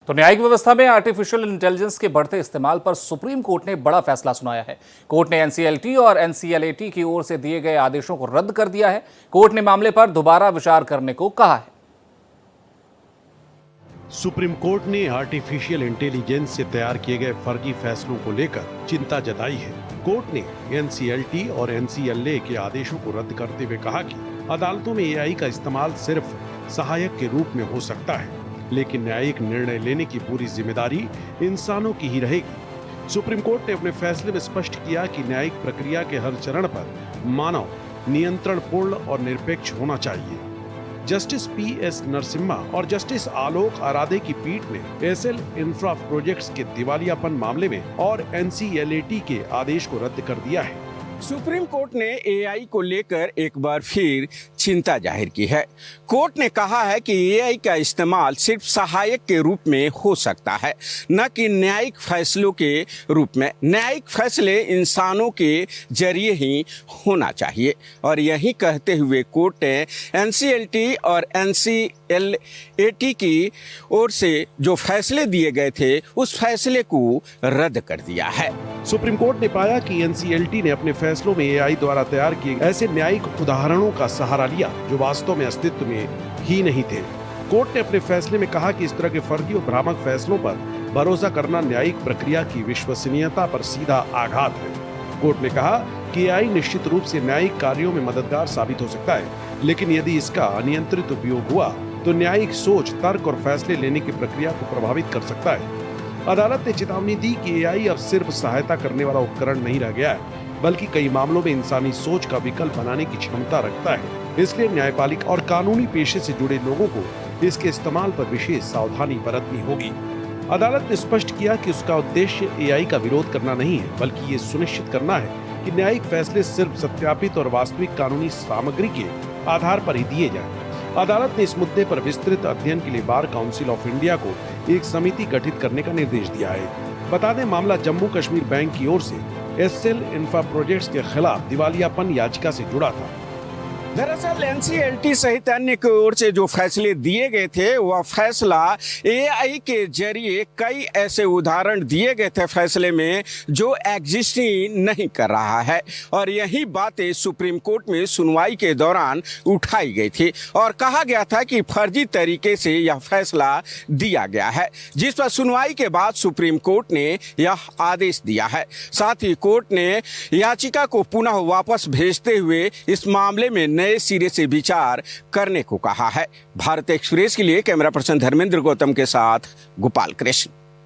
तो न्यायिक व्यवस्था में आर्टिफिशियल इंटेलिजेंस के बढ़ते इस्तेमाल पर सुप्रीम कोर्ट ने बड़ा फैसला सुनाया है। कोर्ट ने एनसीएलटी और एनसीएलएटी की ओर से दिए गए आदेशों को रद्द कर दिया है। कोर्ट ने मामले पर दोबारा विचार करने को कहा है। सुप्रीम कोर्ट ने आर्टिफिशियल इंटेलिजेंस से तैयार किए गए फर्जी फैसलों को लेकर चिंता जताई है। कोर्ट ने एनसीएलटी और एनसीएलए के आदेशों को रद्द करते हुए कहा कि अदालतों में एआई का इस्तेमाल सिर्फ सहायक के रूप में हो सकता है, लेकिन न्यायिक निर्णय लेने की पूरी जिम्मेदारी इंसानों की ही रहेगी। सुप्रीम कोर्ट ने अपने फैसले में स्पष्ट किया कि न्यायिक प्रक्रिया के हर चरण पर मानव नियंत्रण पूर्ण और निरपेक्ष होना चाहिए। जस्टिस पीएस नरसिम्हा और जस्टिस आलोक आराधे की पीठ ने एसएल इंफ्रा प्रोजेक्ट्स के दिवालियापन मामले में और एनसीएलएटी के आदेश को रद्द कर दिया है। सुप्रीम कोर्ट ने एआई को लेकर एक बार फिर चिंता जाहिर की है। कोर्ट ने कहा है कि एआई का इस्तेमाल सिर्फ सहायक के रूप में हो सकता है, न कि न्यायिक फैसलों के रूप में। न्यायिक फैसले इंसानों के जरिए ही होना चाहिए। और यही कहते हुए कोर्ट ने एनसीएलटी और एनसीएलएटी की ओर से जो फैसले दिए गए थे उस फैसले को रद्द कर दिया है। सुप्रीम कोर्ट ने पाया कि एनसीएलटी ने अपने फैसलों में एआई द्वारा तैयार किए ऐसे न्यायिक उदाहरणों का सहारा लिया जो वास्तव में अस्तित्व में ही नहीं थे। कोर्ट ने अपने फैसले में कहा कि इस तरह के फर्जी और भ्रामक फैसलों पर भरोसा करना न्यायिक प्रक्रिया की विश्वसनीयता पर सीधा आघात है। कोर्ट ने कहा कि एआई निश्चित रूप से न्यायिक कार्यों में मददगार साबित हो सकता है, लेकिन यदि इसका अनियंत्रित उपयोग हुआ तो न्यायिक सोच, तर्क और फैसले लेने की प्रक्रिया को प्रभावित कर सकता है। अदालत ने चेतावनी दी कि एआई अब सिर्फ सहायता करने वाला उपकरण नहीं रह गया है, बल्कि कई मामलों में इंसानी सोच का विकल्प बनाने की क्षमता रखता है। इसलिए न्यायपालिका और कानूनी पेशे से जुड़े लोगों को इसके इस्तेमाल पर विशेष सावधानी बरतनी होगी। अदालत ने स्पष्ट किया कि उसका उद्देश्य एआई का विरोध करना नहीं है, बल्कि ये सुनिश्चित करना है कि न्यायिक फैसले सिर्फ सत्यापित और वास्तविक कानूनी सामग्री के आधार पर ही दिए जाएं। अदालत ने इस मुद्दे पर विस्तृत अध्ययन के लिए बार काउंसिल ऑफ इंडिया को एक समिति गठित करने का निर्देश दिया है। बता दें, मामला जम्मू कश्मीर बैंक की ओर से एसएल इंफ्रा प्रोजेक्ट्स के खिलाफ दिवालियापन याचिका से जुड़ा था। दरअसल एनसीएलटी सहित अन्य की ओर से जो फैसले दिए गए थे वह फैसला एआई के जरिए कई ऐसे उदाहरण दिए गए थे फैसले में जो एग्जिस्ट ही नहीं कर रहा है। और यही बातें सुप्रीम कोर्ट में सुनवाई के दौरान उठाई गई थी और कहा गया था कि फर्जी तरीके से यह फैसला दिया गया है, जिस पर सुनवाई के बाद सुप्रीम कोर्ट ने यह आदेश दिया है। साथ ही कोर्ट ने याचिका को पुनः वापस भेजते हुए इस मामले में नए सिरे से विचार करने को कहा है। भारत एक्सप्रेस के लिए कैमरा पर्सन धर्मेंद्र गौतम के साथ गोपाल कृष्ण।